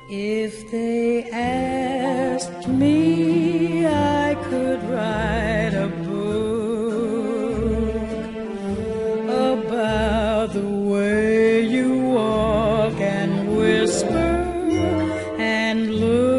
If they asked me, I could write a book about the way you walk and whisper and look.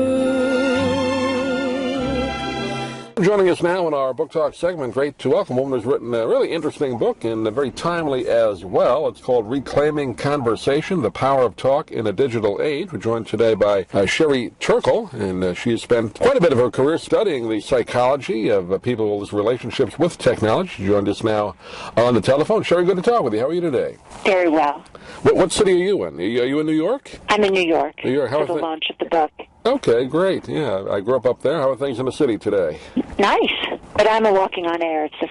Joining us now in our Book Talk segment, great to welcome a woman who's written a really interesting book and very timely as well. It's called Reclaiming Conversation, The Power of Talk in a Digital Age. We're joined today by Sherry Turkle, and she has spent quite a bit of her career studying the psychology of people's relationships with technology. She joined us now on the telephone. Sherry, good to talk with you. How are you today? Very well. What city are you in? Are you in New York? I'm in New York. New York. How for the launch of the book. Okay, great. Yeah, I grew up there. How are things in the city today? Nice, but I'm a walking on air. It's the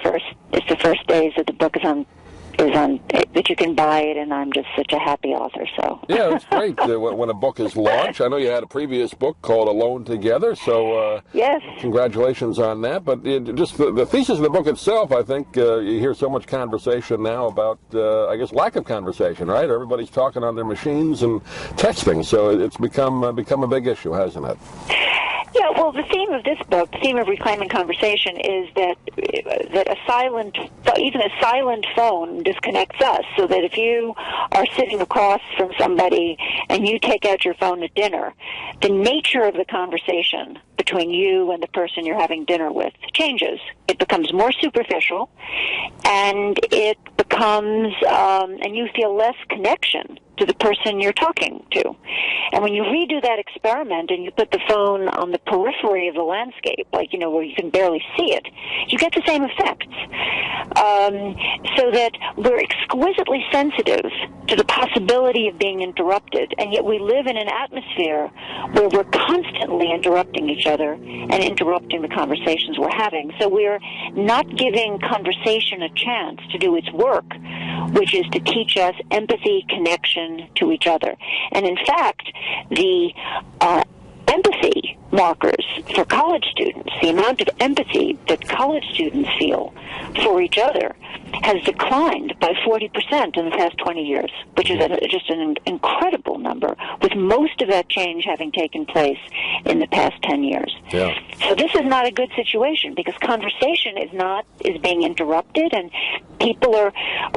first days that the book is on that you can buy it, and I'm just such a happy author. So yeah, it's great when a book is launched. I know you had a previous book called Alone Together, so yes, congratulations on that. But just the thesis of the book itself, I think you hear so much conversation now about, I guess, lack of conversation. Right? Everybody's talking on their machines and texting, so it's become a big issue, hasn't it? Yeah, well, the theme of this book, the theme of Reclaiming Conversation, is that even a silent phone disconnects us, so that if you are sitting across from somebody and you take out your phone at dinner, the nature of the conversation between you and the person you're having dinner with changes. It becomes more superficial, and it becomes, and you feel less connection to the person you're talking to. And when you redo that experiment and you put the phone on the periphery of the landscape, like, where you can barely see it, you get the same effects. So that we're exquisitely sensitive to the possibility of being interrupted, and yet we live in an atmosphere where we're constantly interrupting each other and interrupting the conversations we're having. So we're not giving conversation a chance to do its work, which is to teach us empathy, connection to each other. And in fact, the empathy markers for college students, the amount of empathy that college students feel for each other, has declined by 40% in the past 20 years, which is just an incredible number, with most of that change having taken place in the past 10 years. Yeah. So this is not a good situation, because conversation is being interrupted, and people are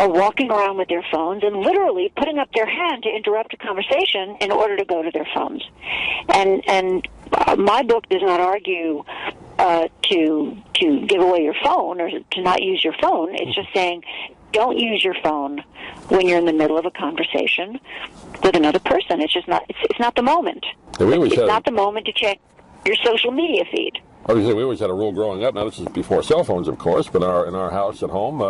walking around with their phones and literally putting up their hand to interrupt a conversation in order to go to their phones. And my book does not argue to give away your phone or to not use your phone. It's just saying, don't use your phone when you're in the middle of a conversation with another person. It's just not. It's not the moment. It's not the moment to check your social media feed. Obviously, we always had a rule growing up. Now, this is before cell phones, of course, but in our house at home,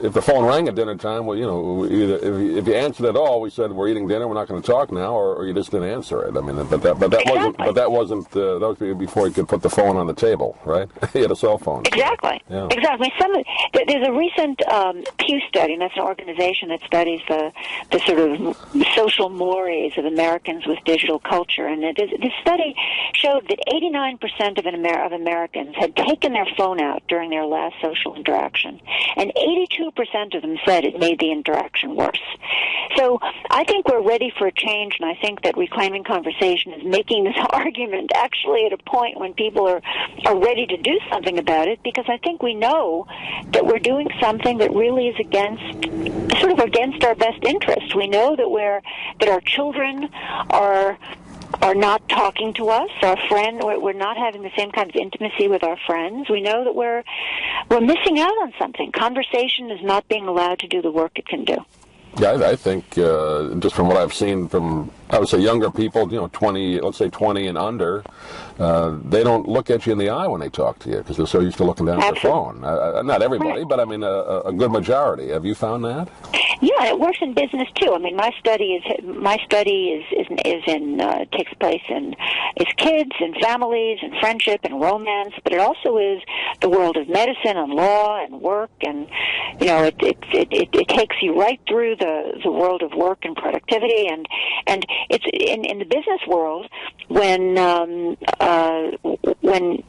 if the phone rang at dinner time, well, either if you answered at all, we said we're eating dinner, we're not going to talk now, or you just didn't answer it. I mean, but that wasn't that was before you could put the phone on the table, right? You had a cell phone. Exactly. Yeah. Exactly. There's a recent Pew study, and that's an organization that studies the sort of social mores of Americans with digital culture, and this study showed that 89% of Americans had taken their phone out during their last social interaction, and 82% of them said it made the interaction worse. So I think we're ready for a change, and I think that Reclaiming Conversation is making this argument actually at a point when people are ready to do something about it, because I think we know that we're doing something that really is against our best interest. We know that our children are not talking to us, our friend, we're not having the same kind of intimacy with our friends. We know that we're missing out on something. Conversation is not being allowed to do the work it can do. Yeah, I think just from what I've seen from, I would say, younger people, 20 and under, they don't look at you in the eye when they talk to you because they're so used to looking down at their phone. Not everybody, but I mean a good majority. Have you found that? Yeah, it works in business too. I mean, my study takes place in kids and families and friendship and romance, but it also is the world of medicine and law and work, and it takes you right through the world of work and productivity, and it's in the business world when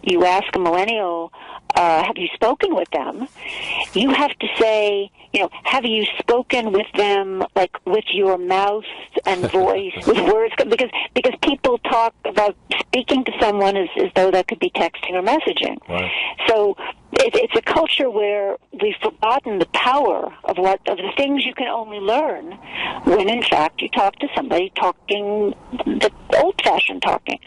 you ask a millennial, have you spoken with them, you have to say have you spoken with them like with your mouth and voice, with words? Because people talk about speaking to someone as though that could be texting or messaging. Right. So it's a culture where we've forgotten the power of the things you can only learn when, in fact, you talk to somebody talking the old-fashioned talking.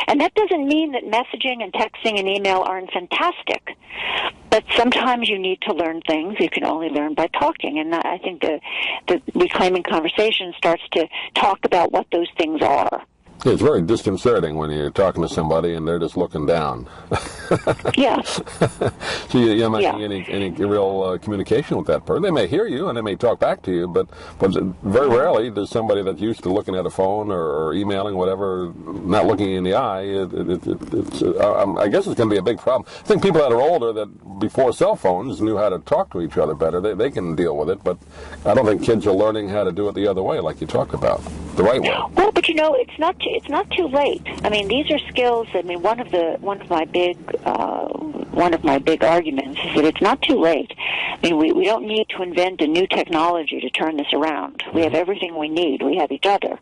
And that doesn't mean that messaging and texting and email aren't fantastic, but sometimes you need to learn things you can only learn by talking. And I think the Reclaiming Conversation starts to talk about what those things are. It's very disconcerting when you're talking to somebody and they're just looking down. Yeah. So you're not making any real communication with that person. They may hear you and they may talk back to you, but very rarely does somebody that's used to looking at a phone or emailing, whatever, not looking in the eye. I guess it's going to be a big problem. I think people that are older, that before cell phones knew how to talk to each other better, they can deal with it, but I don't think kids are learning how to do it the other way, like you talked about, the right way. Well, but it's not too late. I mean, these are skills. I mean, one of my big arguments is that it's not too late. I mean, we don't need to invent a new technology to turn this around. We have everything we need. We have each other,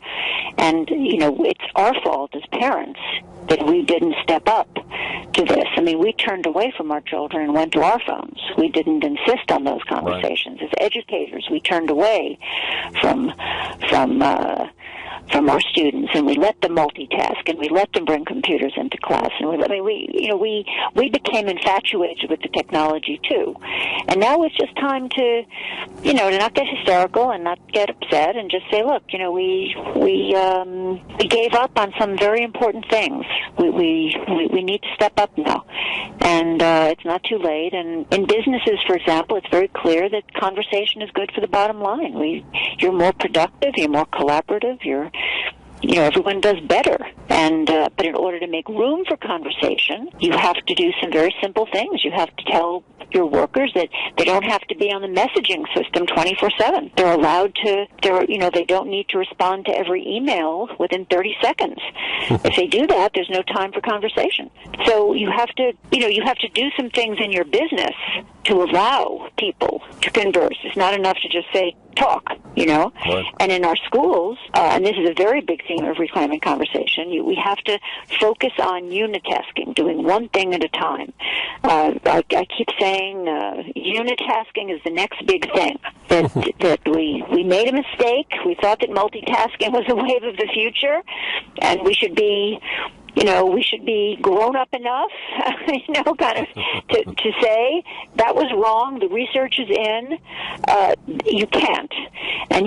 and it's our fault as parents that we didn't step up to this. I mean, we turned away from our children and went to our phones. We didn't insist on those conversations. Right. As educators, we turned away from our students, and we let them multitask, and we let them bring computers into class, and we became infatuated with the technology too. And now it's just time to not get hysterical and not get upset, and just say, look, we gave up on some very important things. We need to step up now, and it's not too late. And in businesses, for example, it's very clear that conversation is good for the bottom line. You're more productive, you're more collaborative, everyone does better. And but in order to make room for conversation, you have to do some very simple things. You have to tell your workers that they don't have to be on the messaging system 24/7. They're allowed to. They don't need to respond to every email within 30 seconds. If they do that, there's no time for conversation. So you have to do some things in your business to allow people to converse. It's not enough to just say talk, Right. And in our schools, and this is a very big theme of Reclaiming Conversation, we have to focus on unitasking, doing one thing at a time. I keep saying unitasking is the next big thing. That we made a mistake. We thought that multitasking was a wave of the future, and we should be grown up enough, kind of to say that was wrong. The research is in. You can't. And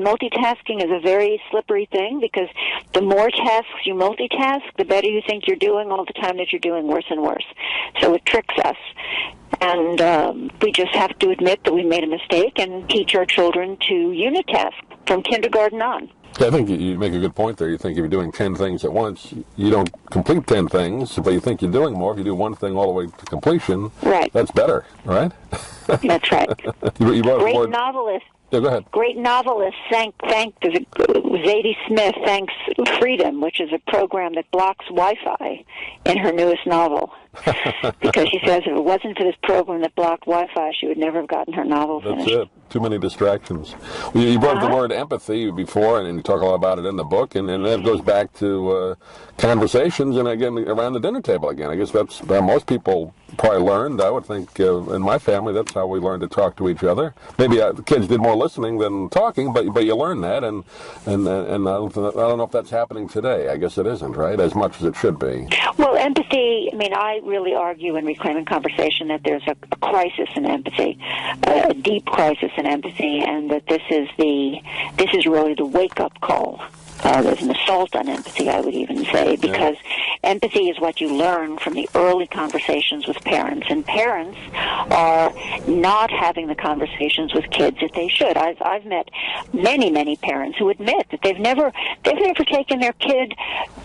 multitasking is a very slippery thing, because the more tasks you multitask, the better you think you're doing all the time that you're doing worse and worse. So it tricks us. And we just have to admit that we made a mistake and teach our children to unitask from kindergarten on. Yeah, I think you make a good point there. You think if you're doing 10 things at once, you don't complete 10 things, but you think you're doing more. If you do one thing all the way to completion, right, that's better, right? That's right. you Great novelist. Yeah, go ahead. Great novelist Zadie Smith thanks Freedom, which is a program that blocks Wi-Fi, in her newest novel. Because she says if it wasn't for this program that blocked Wi-Fi, she would never have gotten her novel finished. That's it. Too many distractions. Well, you brought up the word empathy before, and you talk a lot about it in the book, and that goes back to conversations, and again, around the dinner table again. I guess that's how most people probably learned. I would think in my family, that's how we learned to talk to each other. Maybe the kids did more listening than talking, but you learn that, and I don't know if that's happening today. I guess it isn't, right, as much as it should be. Well, empathy, I really argue in Reclaiming Conversation that there's a crisis in empathy, a deep crisis in empathy, and that this is really the wake-up call. There's an assault on empathy, I would even say, because empathy is what you learn from the early conversations with parents, and parents are not having the conversations with kids that they should. I've met many parents who admit that they've never taken their kid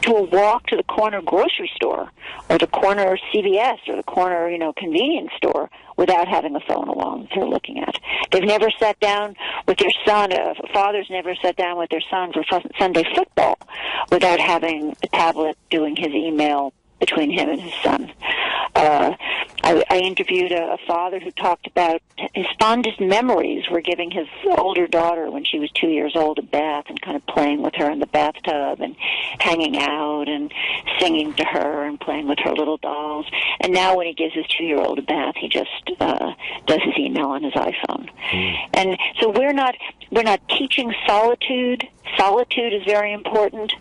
to a walk to the corner grocery store or the corner CVS or the corner convenience store without having a phone along they're looking at. They've never sat down with their son. Fathers never sat down with their son for Sunday football without having a tablet doing his email between him and his son. I interviewed a father who talked about his fondest memories were giving his older daughter, when she was 2 years old, a bath and kind of playing with her in the bathtub and hanging out and singing to her and playing with her little dolls. And now when he gives his 2-year-old a bath, he just does his email on his iPhone. And so we're not teaching solitude. Solitude is very important.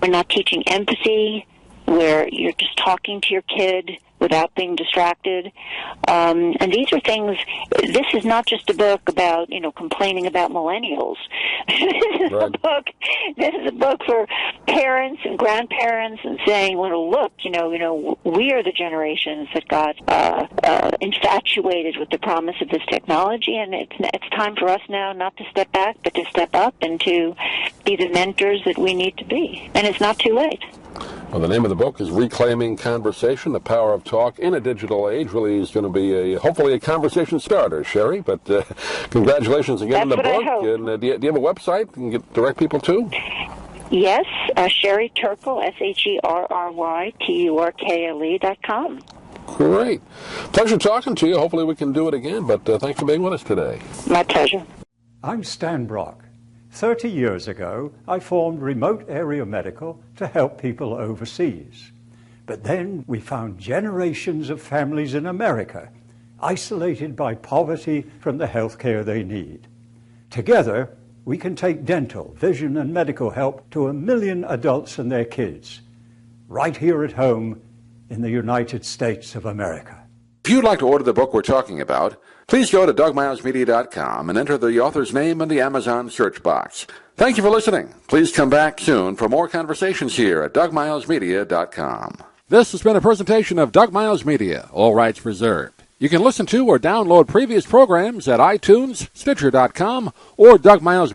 We're not teaching empathy, where you're just talking to your kid without being distracted. And these are things, this is not just a book about, complaining about millennials. This is a book for parents and grandparents and saying, well, look, we are the generations that got infatuated with the promise of this technology, and it's time for us now not to step back, but to step up and to be the mentors that we need to be. And it's not too late. Well, the name of the book is Reclaiming Conversation, The Power of Talk in a Digital Age. Really is going to be hopefully a conversation starter, Sherry. But congratulations again on the book. And do you have a website you can direct people to? Yes, Sherry Turkle, SherryTurkle.com. Great. Pleasure talking to you. Hopefully we can do it again, but thanks for being with us today. My pleasure. I'm Stan Brock. 30 years ago, I formed Remote Area Medical to help people overseas. But then we found generations of families in America isolated by poverty from the health care they need. Together, we can take dental, vision, and medical help to 1 million adults and their kids, right here at home in the United States of America. If you'd like to order the book we're talking about, please go to DougMilesMedia.com and enter the author's name in the Amazon search box. Thank you for listening. Please come back soon for more conversations here at DougMilesMedia.com. This has been a presentation of Doug Miles Media, all rights reserved. You can listen to or download previous programs at iTunes, Stitcher.com, or Doug Miles